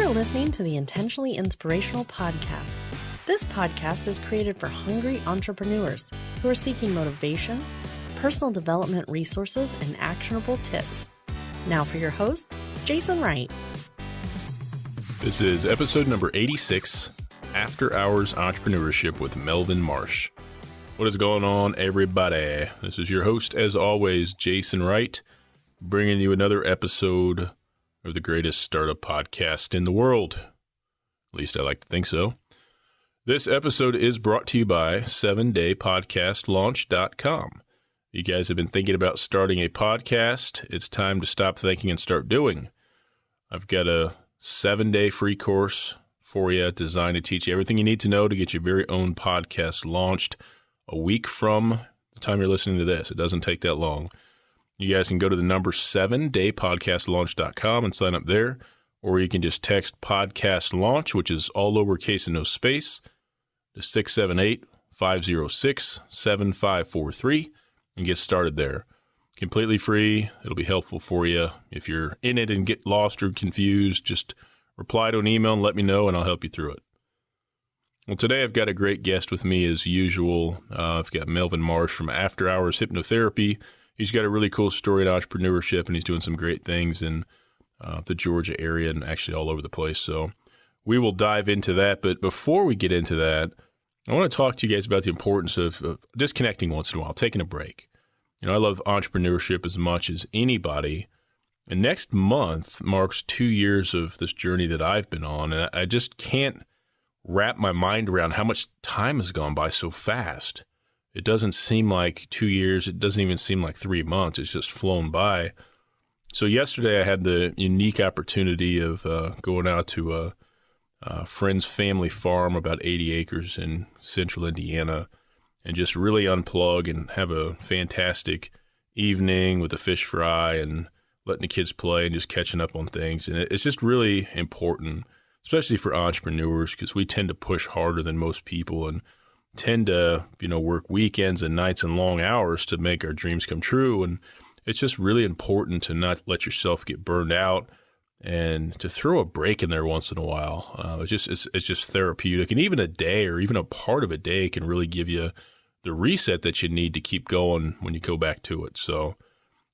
You're listening to the Intentionally Inspirational podcast. This podcast is created for hungry entrepreneurs who are seeking motivation, personal development resources, and actionable tips. Now for your host, Jason Wright. This is episode number 86, After Hours Entrepreneurship with Melvin Marsh. What is going on, everybody? This is your host, as always, Jason Wright, bringing you another episode of the greatest startup podcast in the world. At least I like to think so. This episode is brought to you by 7daypodcastlaunch.com. You guys have been thinking about starting a podcast. It's time to stop thinking and start doing. I've got a 7-day free course for you designed to teach you everything you need to know to get your very own podcast launched a week from the time you're listening to this. It doesn't take that long. You guys can go to the number 7daypodcastlaunch.com and sign up there, or you can just text podcast launch, which is all lowercase and no space, to 678-506-7543 and get started there. Completely free. It'll be helpful for you. If you're in it and get lost or confused, just reply to an email and let me know and I'll help you through it. Well, today I've got a great guest with me as usual. I've got Melvin Marsh from After Hours Hypnotherapy. He's got a really cool story in entrepreneurship, and he's doing some great things in the Georgia area and actually all over the place. So we will dive into that. But before we get into that, I want to talk to you guys about the importance of disconnecting once in a while, taking a break. You know, I love entrepreneurship as much as anybody. And next month marks 2 years of this journey that I've been on. And I just can't wrap my mind around how much time has gone by so fast. It doesn't seem like 2 years. It doesn't even seem like 3 months. It's just flown by. So yesterday I had the unique opportunity of going out to a friend's family farm, about 80 acres in central Indiana, and just really unplug and have a fantastic evening with a fish fry and letting the kids play and just catching up on things. And it's just really important, especially for entrepreneurs, because we tend to push harder than most people and tend to, work weekends and nights and long hours to make our dreams come true. And it's just really important to not let yourself get burned out and to throw a break in there once in a while. It's just therapeutic. And even a day or even a part of a day can really give you the reset that you need to keep going when you go back to it. So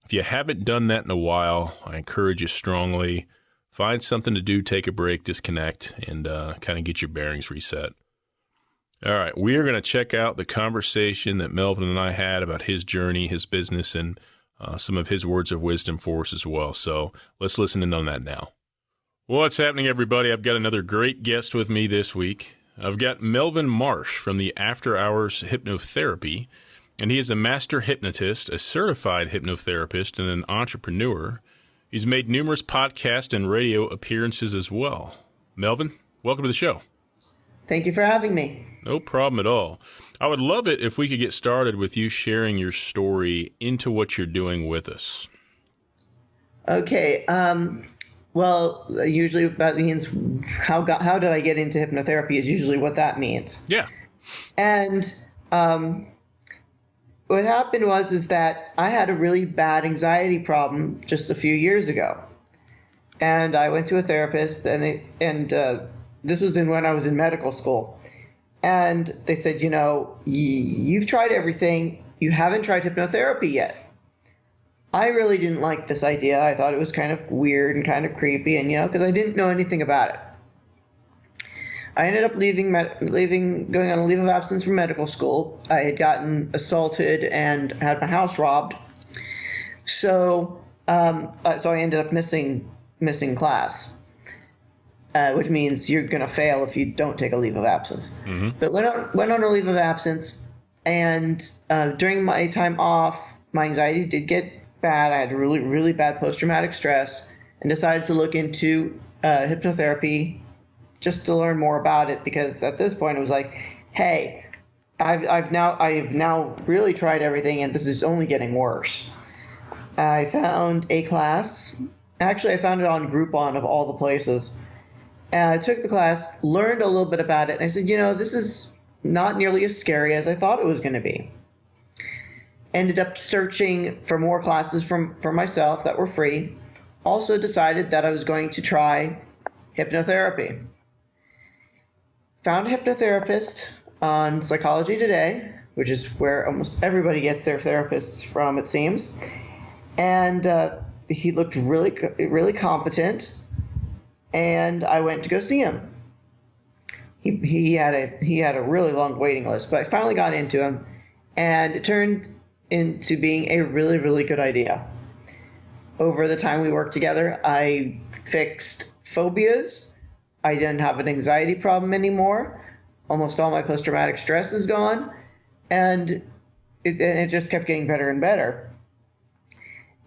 if you haven't done that in a while, I encourage you strongly, find something to do, take a break, disconnect, and kind of get your bearings reset. All right, we are going to check out the conversation that Melvin and I had about his journey, his business, and some of his words of wisdom for us as well. So let's listen in on that now. Well, what's happening, everybody? I've got another great guest with me this week. I've got Melvin Marsh from the After Hours Hypnotherapy, and he is a master hypnotist, a certified hypnotherapist, and an entrepreneur. He's made numerous podcast and radio appearances as well. Melvin, welcome to the show. Thank you for having me. No problem at all. I would love it if we could get started with you sharing your story into what you're doing with us. Okay. Well, usually that means how did I get into hypnotherapy is usually what that means. Yeah. And what happened was that I had a really bad anxiety problem just a few years ago. And I went to a therapist, and this was when I was in medical school. And they said, you've tried everything. You haven't tried hypnotherapy yet. I really didn't like this idea. I thought it was kind of weird and kind of creepy, and because I didn't know anything about it. I ended up going on a leave of absence from medical school. I had gotten assaulted and had my house robbed. So I ended up missing class. Which means you're going to fail if you don't take a leave of absence. Mm-hmm. But went on a leave of absence, and during my time off, my anxiety did get bad. I had really, really bad post-traumatic stress, and decided to look into hypnotherapy just to learn more about it, because at this point it was like, hey, I've now really tried everything, and this is only getting worse. I found a class. Actually, I found it on Groupon of all the places. I took the class, learned a little bit about it, and I said, this is not nearly as scary as I thought it was going to be. Ended up searching for more classes for myself that were free. Also decided that I was going to try hypnotherapy. Found a hypnotherapist on Psychology Today, which is where almost everybody gets their therapists from, it seems. And he looked really competent, and I went to go see him. He had a really long waiting list, but I finally got into him, and it turned into being a really, really good idea. Over the time we worked together, I fixed phobias. I didn't have an anxiety problem anymore. Almost all my post-traumatic stress is gone, and it just kept getting better and better.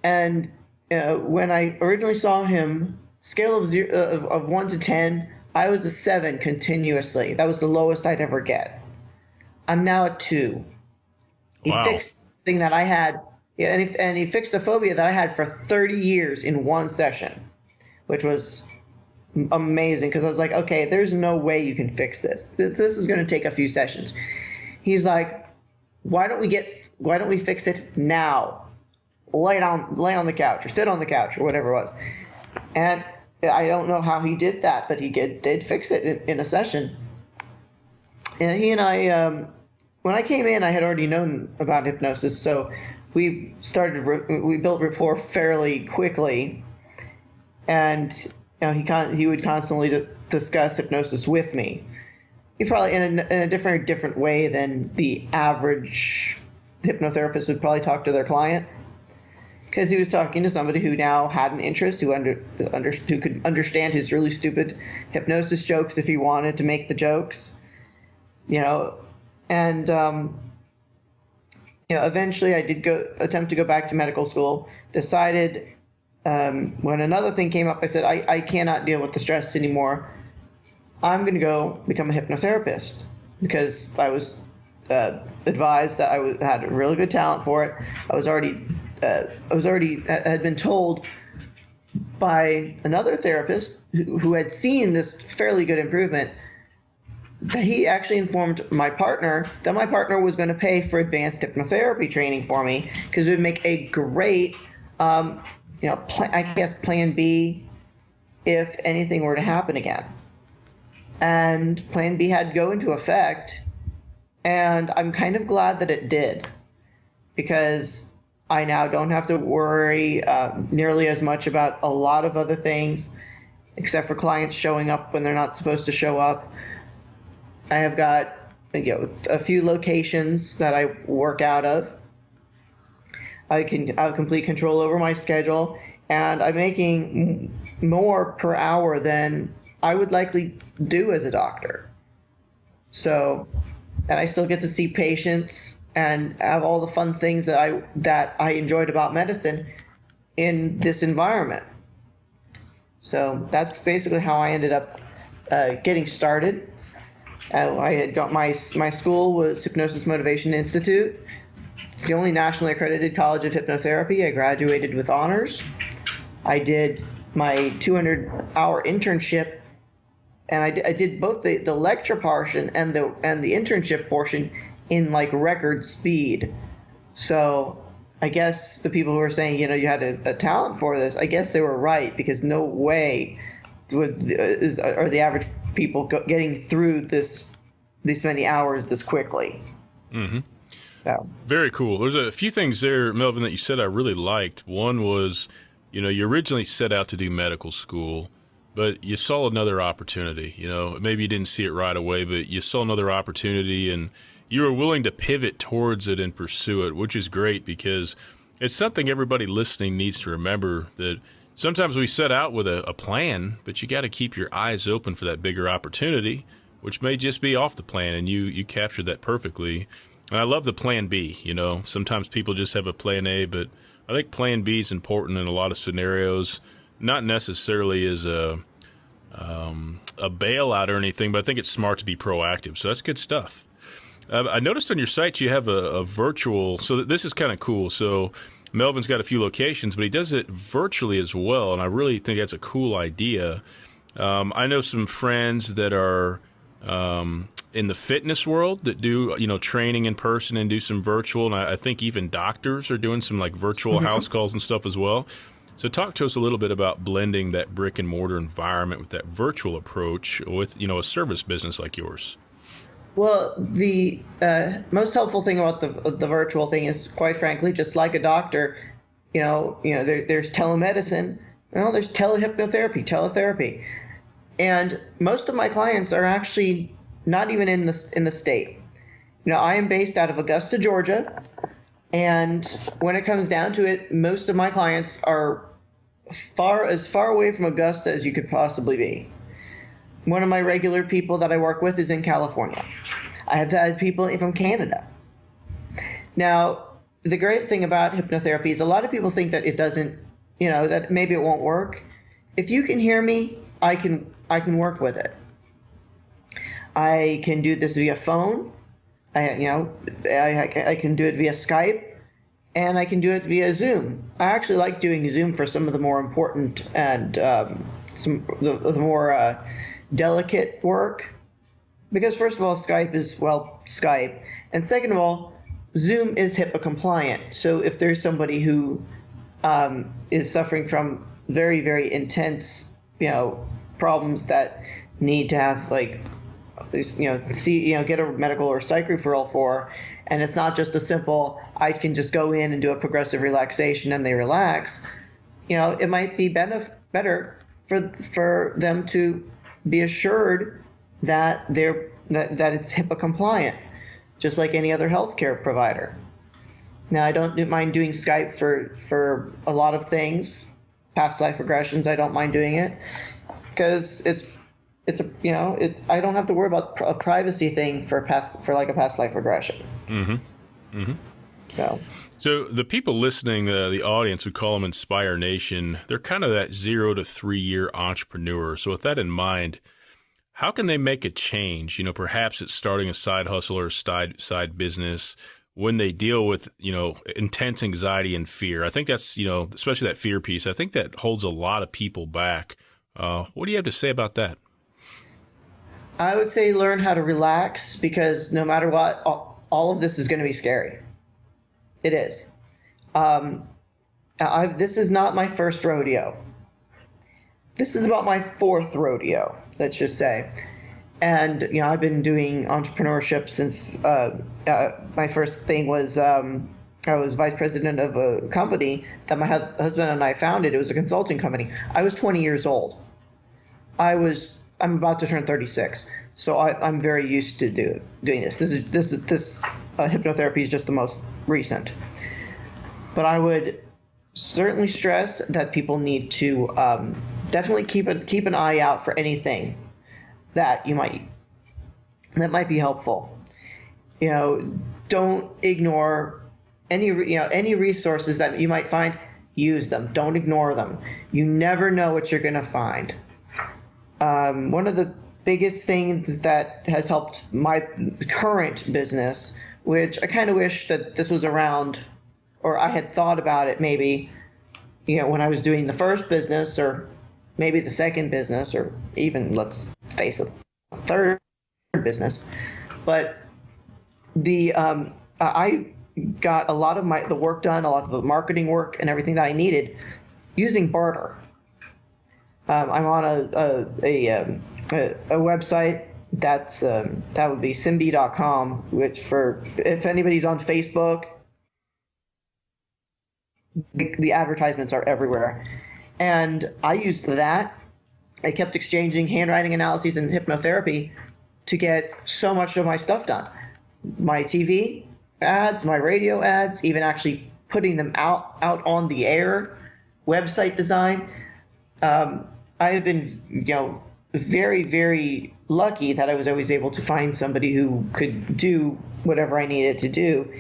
And when I originally saw him, scale of 1 to 10, I was a 7 continuously. That was the lowest I'd ever get. I'm now a 2. He Wow. fixed the thing that I had, and he fixed a phobia that I had for 30 years in one session, which was amazing, because I was like, okay, there's no way you can fix this. This is going to take a few sessions. He's like, why don't we fix it now? Lay on the couch or sit on the couch or whatever it was. And I don't know how he did that, but he did fix it in a session. And he and I, when I came in, I had already known about hypnosis, so we built rapport fairly quickly. And he would constantly discuss hypnosis with me. He probably in a different way than the average hypnotherapist would probably talk to their client, because he was talking to somebody who now had an interest, who could understand his really stupid hypnosis jokes if he wanted to make the jokes, and eventually I did attempt to go back to medical school. Decided when another thing came up, I said I cannot deal with the stress anymore. I'm going to go become a hypnotherapist, because I was advised that I had a really good talent for it. I had been told by another therapist who had seen this fairly good improvement, that he actually informed my partner that my partner was going to pay for advanced hypnotherapy training for me, because it would make a great, plan B if anything were to happen again. And plan B had to go into effect, and I'm kind of glad that it did, because I now don't have to worry nearly as much about a lot of other things, except for clients showing up when they're not supposed to show up. I have got a few locations that I work out of. I have complete control over my schedule, and I'm making more per hour than I would likely do as a doctor. So, and I still get to see patients and have all the fun things that I enjoyed about medicine in this environment. So that's basically how I ended up getting started. I had got my school was Hypnosis Motivation Institute. It's the only nationally accredited college of hypnotherapy. I graduated with honors. I did my 200-hour internship, and I did both the lecture portion and the internship portion in like record speed. So I guess the people who are saying you had a talent for this, I guess they were right, because no way are the average people getting through these many hours this quickly. Mm-hmm. So very cool. There's a few things there, Melvin, that you said I really liked. One was, you originally set out to do medical school, but you saw another opportunity. Maybe you didn't see it right away, but you saw another opportunity, and you were willing to pivot towards it and pursue it, which is great, because it's something everybody listening needs to remember, that sometimes we set out with a plan, but you got to keep your eyes open for that bigger opportunity, which may just be off the plan, and you captured that perfectly. And I love the plan B. Sometimes people just have a plan A, but I think plan B is important in a lot of scenarios, not necessarily as a bailout or anything, but I think it's smart to be proactive. So that's good stuff. I noticed on your site you have a virtual, so this is kind of cool. So Melvin's got a few locations, but he does it virtually as well, and I really think that's a cool idea. I know some friends that are in the fitness world that do training in person and do some virtual, and I think even doctors are doing some like virtual house calls and stuff as well. So talk to us a little bit about blending that brick and mortar environment with that virtual approach with, a service business like yours. Well, the most helpful thing about the virtual thing is, quite frankly, just like a doctor, there's telemedicine, there's teletherapy, and most of my clients are actually not even in the state. I am based out of Augusta, Georgia, and when it comes down to it, most of my clients are as far away from Augusta as you could possibly be. One of my regular people that I work with is in California. I have had people from Canada. Now, the great thing about hypnotherapy is a lot of people think that it doesn't, that maybe it won't work. If you can hear me, I can work with it. I can do this via phone. I can do it via Skype, and I can do it via Zoom. I actually like doing Zoom for some of the more important and the more delicate work, because first of all, Skype is Skype, and second of all, Zoom is HIPAA compliant. So if there's somebody who is suffering from very, very intense problems that need to have get a medical or psych referral for, and it's not just a simple I can just go in and do a progressive relaxation and they relax, it might be better for them to be assured that that it's HIPAA compliant, just like any other healthcare provider. Now, I don't mind doing Skype for a lot of things. Past life regressions, I don't mind doing it because I don't have to worry about a privacy thing for a past life regression. Mm-hmm. Mm-hmm. So the people listening, the audience, we call them Inspire Nation. They're kind of that 0 to 3 year entrepreneur. So with that in mind, how can they make a change? Perhaps it's starting a side hustle or a side business when they deal with, intense anxiety and fear. I think that's, especially that fear piece, I think that holds a lot of people back. What do you have to say about that? I would say learn how to relax, because no matter what, all of this is going to be scary. It is. This is not my first rodeo. This is about my fourth rodeo, let's just say. And, I've been doing entrepreneurship since my first thing was I was vice president of a company that my husband and I founded. It was a consulting company. I was 20 years old. I'm about to turn 36, so I'm very used to doing this. This hypnotherapy is just the most recent. But I would certainly stress that people need to definitely keep an eye out for anything that might be helpful. Don't ignore any resources that you might find. Use them. Don't ignore them. You never know what you're going to find. One of the biggest things that has helped my current business, which I kind of wish that this was around, or I had thought about it maybe, when I was doing the first business, or maybe the second business, or even, let's face it, the third business. But I got a lot of the work done, a lot of the marketing work and everything that I needed using barter. I'm on a website that would be simbi.com, which if anybody's on Facebook, the advertisements are everywhere. And I used that. I kept exchanging handwriting analyses and hypnotherapy to get so much of my stuff done. My TV ads, my radio ads, even actually putting them out on the air, website design. I have been, very, very lucky that I was always able to find somebody who could do whatever I needed to do,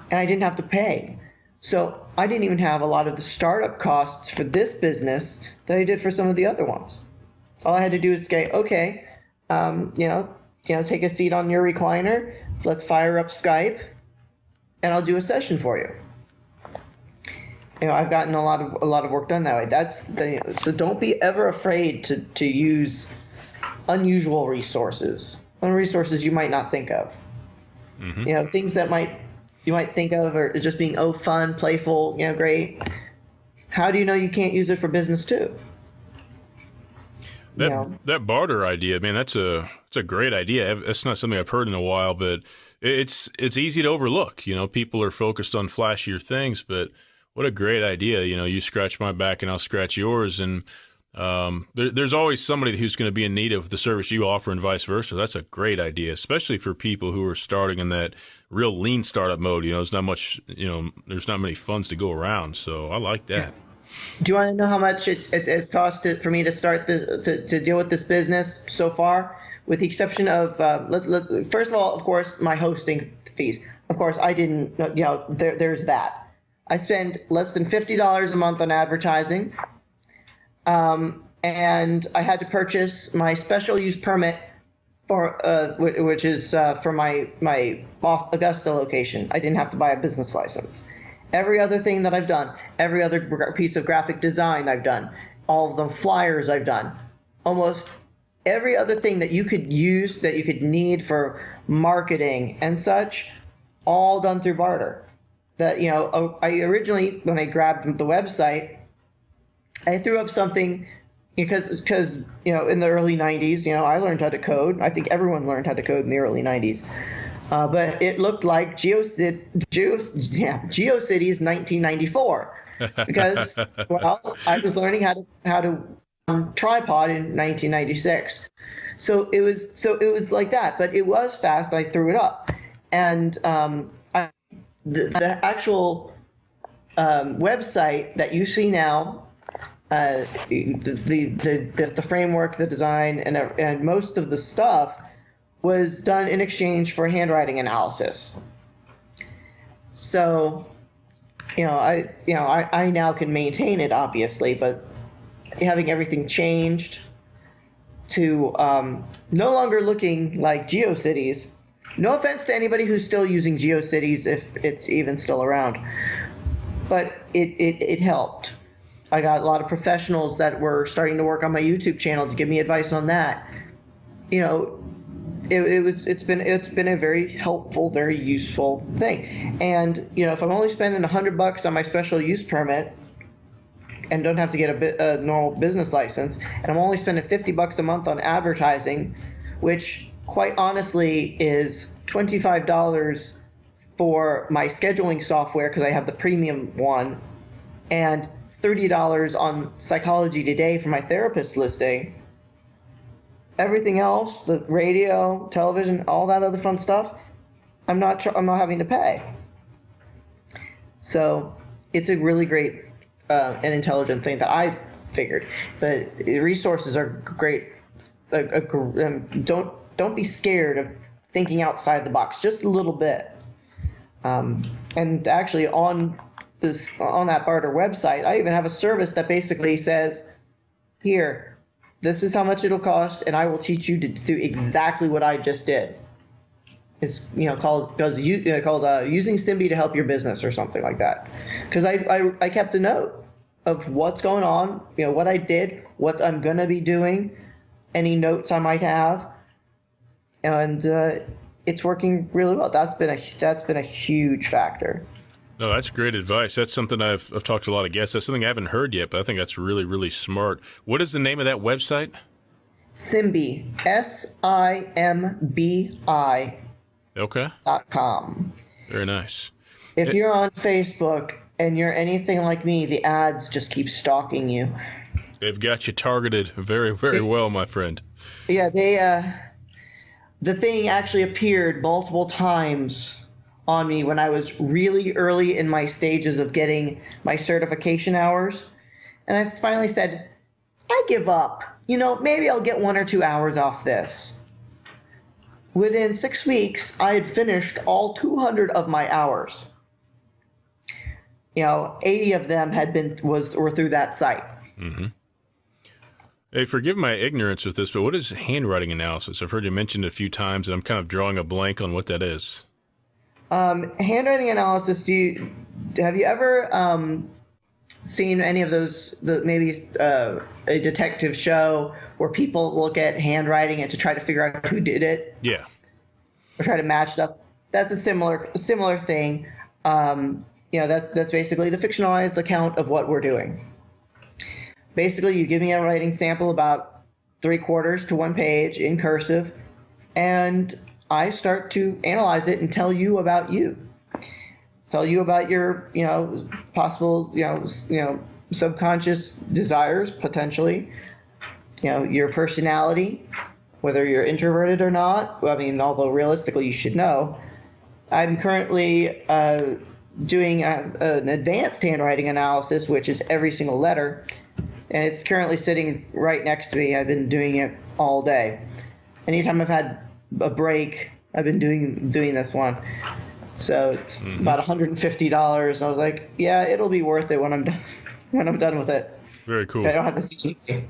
and I didn't have to pay. So I didn't even have a lot of the startup costs for this business that I did for some of the other ones. All I had to do is say, okay, take a seat on your recliner. Let's fire up Skype, and I'll do a session for you. I've gotten a lot of work done that way. So don't be ever afraid to use unusual resources you might not think of. Mm-hmm. Things that you might think of are just being fun, playful, great. how do you know you can't use it for business too? That barter idea, man, that's a great idea. That's not something I've heard in a while, but it's easy to overlook. People are focused on flashier things, but what a great idea. You scratch my back and I'll scratch yours, and there's always somebody who's going to be in need of the service you offer and vice versa. That's a great idea, especially for people who are starting in that real lean startup mode. There's not much, there's not many funds to go around. So I like that. Yeah. Do you want to know how much it's cost for me to start to deal with this business so far? With the exception of, first of all, of course, my hosting fees. Of course, I didn't, there's that. I spend less than $50 a month on advertising. And I had to purchase my special use permit for, which is for my Augusta location. I didn't have to buy a business license. Every other thing that I've done, every other piece of graphic design I've done, all of the flyers I've done, almost every other thing that you could use, that you could need for marketing and such, all done through barter. That, I originally, when I grabbed the website, I threw up something because in the early 90s, I learned how to code. I think everyone learned how to code in the early 90s. But it looked like GeoCities 1994 because, well, I was learning how to tripod in 1996. So it was like that, but it was fast. I threw it up, and the actual website that you see now, the framework, the design, and most of the stuff was done in exchange for handwriting analysis. So, I now can maintain it, obviously, but having everything changed to no longer looking like GeoCities. No offense to anybody who's still using GeoCities, if it's even still around, but it helped. I got a lot of professionals that were starting to work on my YouTube channel to give me advice on that. It's been a very helpful, very useful thing. And if I'm only spending $100 on my special use permit and don't have to get a normal business license, and I'm only spending $50 a month on advertising, which quite honestly is $25 for my scheduling software because I have the premium one, and $30 on Psychology Today for my therapist listing. Everything else, the radio, television, all that other fun stuff, I'm not having to pay. So it's a really great and intelligent thing that I figured. But resources are great. Don't be scared of thinking outside the box, just a little bit. And actually, on that barter website, I even have a service that basically says, here, this is how much it'll cost, and I will teach you to do exactly what I just did. It's called using Symbi to help your business or something like that. Because I kept a note of what's going on, what I did, what I'm gonna be doing, any notes I might have, and it's working really well. That's been a huge factor. No, that's great advice. That's something I've talked to a lot of guests. That's something I haven't heard yet, but I think that's really, really smart. What is the name of that website? Symbi, SIMBI. Okay. .com. Very nice. If you're on Facebook and you're anything like me, the ads just keep stalking you. They've got you targeted very, very well, my friend. Yeah, the thing actually appeared multiple times on me when I was really early in my stages of getting my certification hours. And I finally said, I give up. Maybe I'll get 1 or 2 hours off this. Within 6 weeks, I had finished all 200 of my hours. 80 of them were through that site. Mm-hmm. Hey, forgive my ignorance with this, but what is handwriting analysis? I've heard you mention it a few times, and I'm kind of drawing a blank on what that is. Handwriting analysis. Have you ever seen any of those? Maybe a detective show where people look at handwriting and to try to figure out who did it. Yeah. Or try to match stuff. That's a similar thing. That's basically the fictionalized account of what we're doing. basically you give me a writing sample about 3/4 to 1 page in cursive, and I start to analyze it and tell you about you. Tell you about your, possible, subconscious desires, potentially, your personality, whether you're introverted or not. I mean, although realistically you should know. I'm currently doing an advanced handwriting analysis, which is every single letter, and it's currently sitting right next to me. I've been doing it all day. Anytime I've had a break, I've been doing this one. So it's about $150. I was like, yeah, it'll be worth it when I'm done with it. Very cool. I don't have to see anything.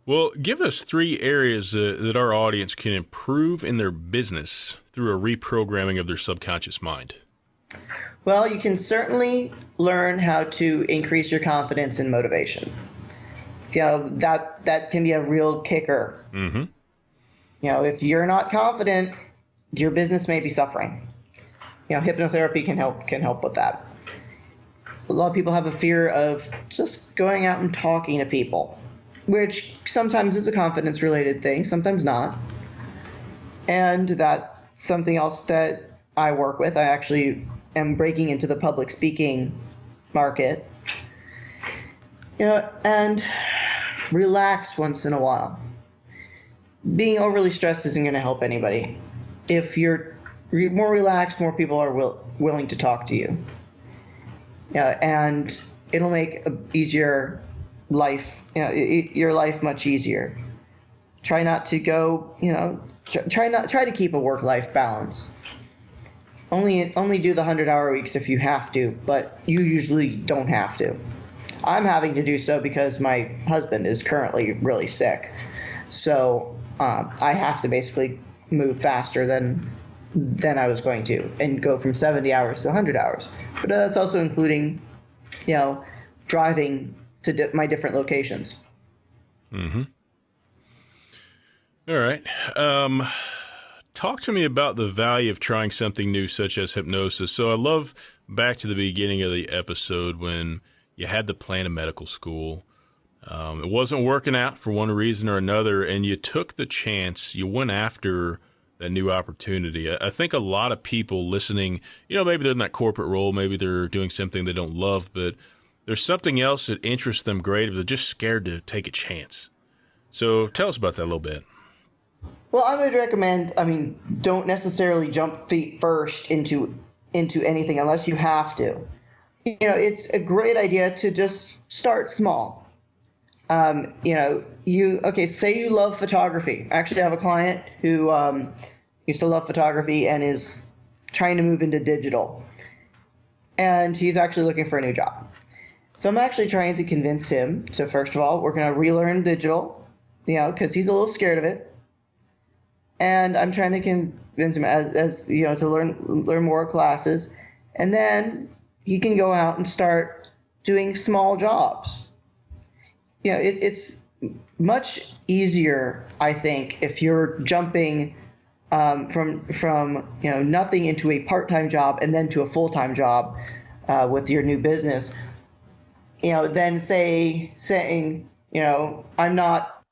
Well, give us 3 areas that our audience can improve in their business through a reprogramming of their subconscious mind. Well, you can certainly learn how to increase your confidence and motivation. That can be a real kicker. Mm-hmm. If you're not confident, your business may be suffering. Hypnotherapy can help with that. A lot of people have a fear of just going out and talking to people, which sometimes is a confidence-related thing, sometimes not. And that's something else that I work with. I actually am breaking into the public speaking market. And relax once in a while. Being overly stressed isn't going to help anybody. If you're more relaxed, more people are willing to talk to you. And it'll make your life much easier. Try not to go, try to keep a work-life balance. Only do the 100-hour weeks if you have to, but you usually don't have to. I'm having to do so because my husband is currently really sick. So I have to basically move faster than I was going to and go from 70 hours to 100 hours. But that's also including, driving to my different locations. Mm-hmm. All right. Talk to me about the value of trying something new, such as hypnosis. So I love back to the beginning of the episode when you had the plan of medical school. It wasn't working out for one reason or another, and you took the chance. You went after that new opportunity. I think a lot of people listening, maybe they're in that corporate role, maybe they're doing something they don't love, but there's something else that interests them great, but they're just scared to take a chance. So tell us about that a little bit. Well, I would recommend, don't necessarily jump feet first into anything unless you have to. It's a great idea to just start small. Say you love photography. I actually have a client who used to love photography and is trying to move into digital. And he's actually looking for a new job. So I'm actually trying to convince him to, first of all, we're going to relearn digital, because he's a little scared of it. And I'm trying to convince him as to learn more classes. And then he can go out and start doing small jobs. It's much easier, I think, if you're jumping from nothing into a part-time job and then to a full-time job with your new business. Than saying, I'm not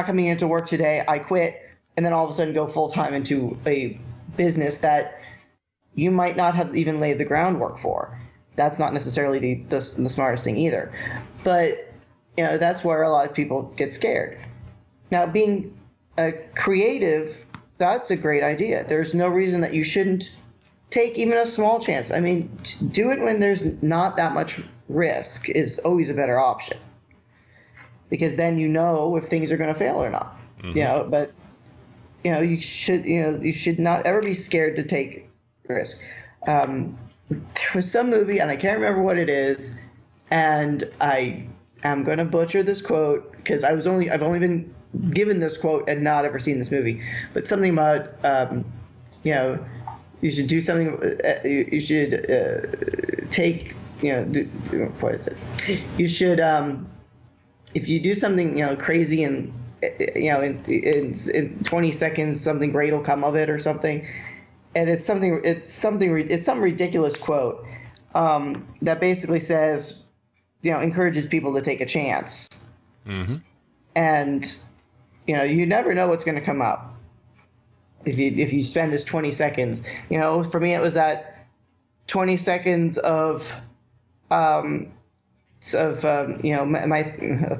coming into work today. I quit, and then all of a sudden go full-time into a business that you might not have even laid the groundwork for. That's not necessarily the smartest thing either. But that's where a lot of people get scared. Now, being a creative, that's a great idea. There's no reason that you shouldn't take even a small chance. Do it when there's not that much risk is always a better option, because then if things are going to fail or not. Mm-hmm. But you should not ever be scared to take risk. There was some movie, and I can't remember what it is, and I'm going to butcher this quote because I've only been given this quote and not ever seen this movie, but something about you should do something. You should take what is it? You should if you do something crazy and in 20 seconds something great will come of it or something, and it's some ridiculous quote that basically says, encourages people to take a chance. Mm-hmm. And, you never know what's going to come up if you spend this 20 seconds. For me, it was that 20 seconds of my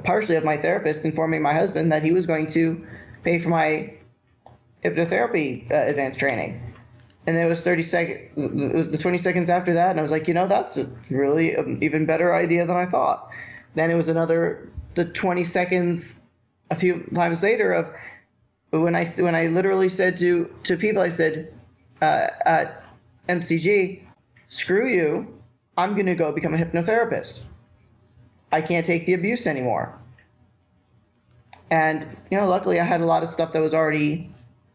partially of my therapist informing my husband that he was going to pay for my hypnotherapy advanced training. And then it was 30 seconds. It was the 20 seconds after that, and I was like, that's really an even better idea than I thought. Then it was the 20 seconds a few times later of when I literally said to people, I said, at MCG, screw you, I'm going to go become a hypnotherapist. I can't take the abuse anymore. And, luckily I had a lot of stuff that was already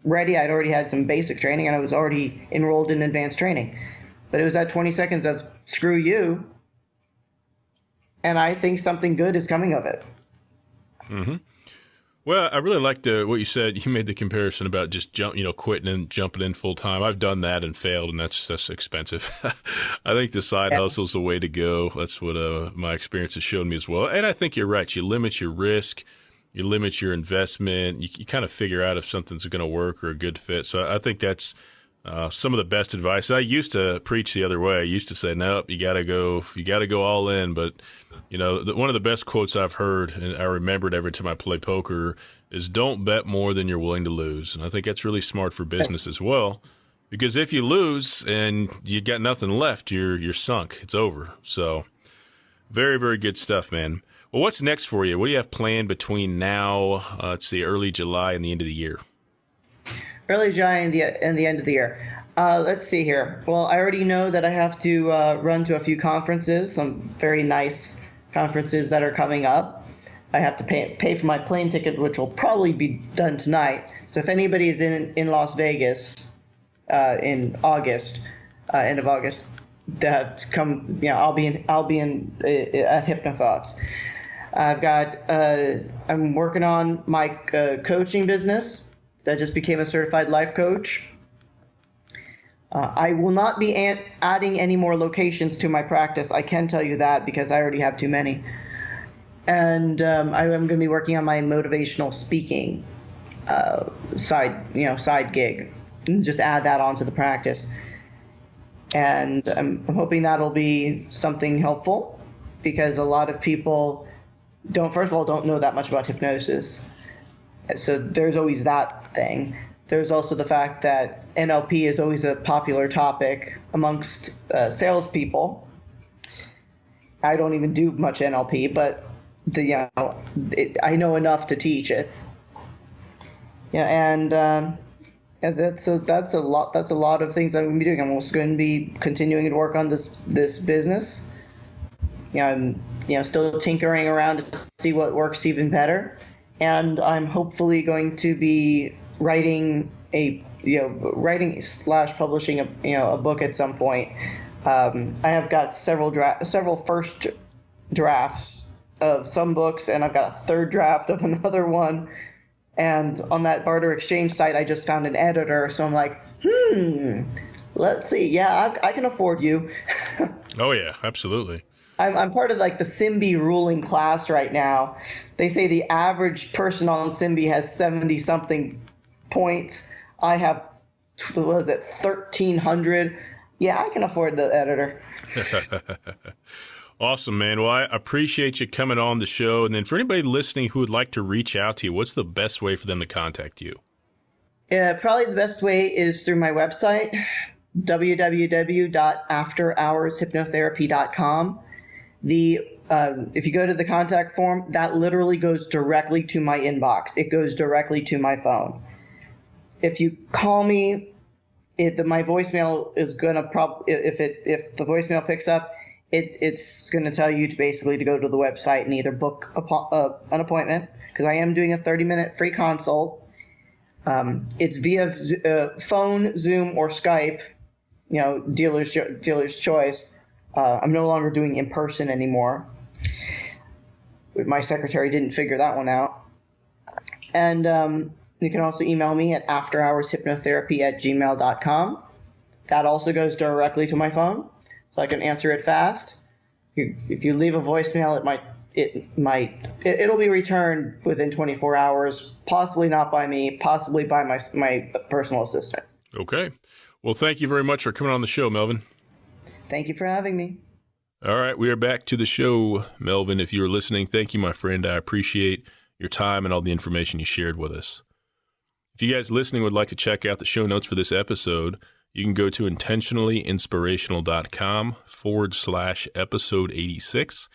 ready. I'd already had some basic training, and I was already enrolled in advanced training. But it was that 20 seconds of screw you, and I think something good is coming of it. Mm-hmm. Well, I really liked what you said. You made the comparison about just quitting and jumping in full time. I've done that and failed, and that's expensive. I think the side hustle is the way to go. That's what my experience has shown me as well. And I think you're right. You limit your risk. You limit your investment. You kind of figure out if something's going to work or a good fit. So I think that's some of the best advice. I used to preach the other way. I used to say, nope, you got to go all in. But one of the best quotes I've heard, and I remember it every time I play poker, is don't bet more than you're willing to lose. And I think that's really smart for business as well, because if you lose and you got nothing left, you're sunk. It's over. So very, very good stuff, man. Well, what's next for you? What do you have planned between now, early July and the end of the year? Early July and the end of the year. Let's see here. Well, I already know that I have to run to a few conferences, some very nice conferences that are coming up. I have to pay for my plane ticket, which will probably be done tonight. So if anybody is in Las Vegas in August, end of August, come. I'll be in at Hypnothoughts. I'm working on my coaching business that just became a certified life coach. I will not be adding any more locations to my practice. I can tell you that because I already have too many. And I am going to be working on my motivational speaking side gig, and just add that onto the practice. And I'm hoping that'll be something helpful, because a lot of people don't know that much about hypnosis. So there's always that thing. There's also the fact that NLP is always a popular topic amongst salespeople. I don't even do much NLP, but I know enough to teach it. And that's a lot of things I'm going to be doing. I'm also going to be continuing to work on this business. I'm still tinkering around to see what works even better, and I'm hopefully going to be writing / publishing a book at some point. I have got several first drafts of some books, and I've got a third draft of another one. And on that barter exchange site, I just found an editor, so I'm like, let's see. Yeah, I can afford you. Oh yeah, absolutely. I'm part of like the Simbi ruling class right now. They say the average person on Simbi has 70 something points. I have, 1,300. Yeah, I can afford the editor. Awesome, man. Well, I appreciate you coming on the show. And then for anybody listening who would like to reach out to you, what's the best way for them to contact you? Probably the best way is through my website, www.afterhourshypnotherapy.com. If you go to the contact form, that literally goes directly to my inbox. It goes directly to my phone. If you call me, my voicemail is gonna if the voicemail picks up, it's gonna tell you to basically to go to the website and either book an appointment, because I am doing a 30-minute free consult. It's via phone, Zoom, or Skype. Dealer's choice. I'm no longer doing in person anymore. My secretary didn't figure that one out. And you can also email me at afterhourshypnotherapy@gmail.com. That also goes directly to my phone, so I can answer it fast. If you leave a voicemail, it'll be returned within 24 hours, possibly not by me, possibly by my personal assistant. Okay. Well, thank you very much for coming on the show, Melvin. Thank you for having me. All right, we are back to the show. Melvin, if you're listening, thank you, my friend. I appreciate your time and all the information you shared with us. If you guys listening would like to check out the show notes for this episode, you can go to intentionallyinspirational.com/episode 86.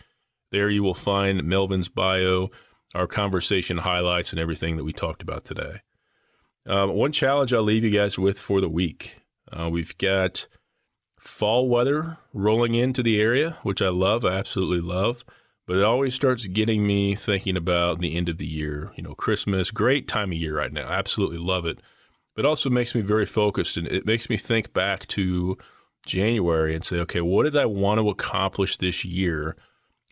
There you will find Melvin's bio, our conversation highlights, and everything that we talked about today. One challenge I'll leave you guys with for the week. We've got fall weather rolling into the area, which I love, I absolutely love, but it always starts getting me thinking about the end of the year. Christmas, great time of year right now, absolutely love it, but also makes me very focused, and it makes me think back to January and say, okay, what did I want to accomplish this year?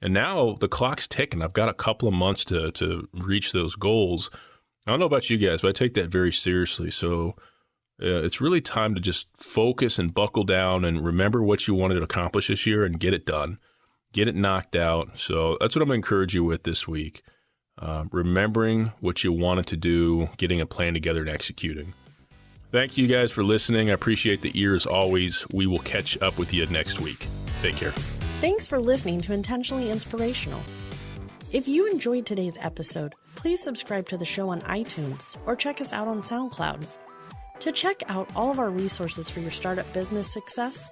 And now the clock's ticking. I've got a couple of months to reach those goals. I don't know about you guys, but I take that very seriously, so it's really time to just focus and buckle down and remember what you wanted to accomplish this year and get it done, get it knocked out. So that's what I'm going to encourage you with this week. Remembering what you wanted to do, getting a plan together and executing. Thank you guys for listening. I appreciate the ear as always. We will catch up with you next week. Take care. Thanks for listening to Intentionally Inspirational. If you enjoyed today's episode, please subscribe to the show on iTunes or check us out on SoundCloud. To check out all of our resources for your startup business success,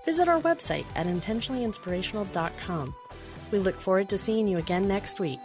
visit our website at intentionallyinspirational.com. We look forward to seeing you again next week.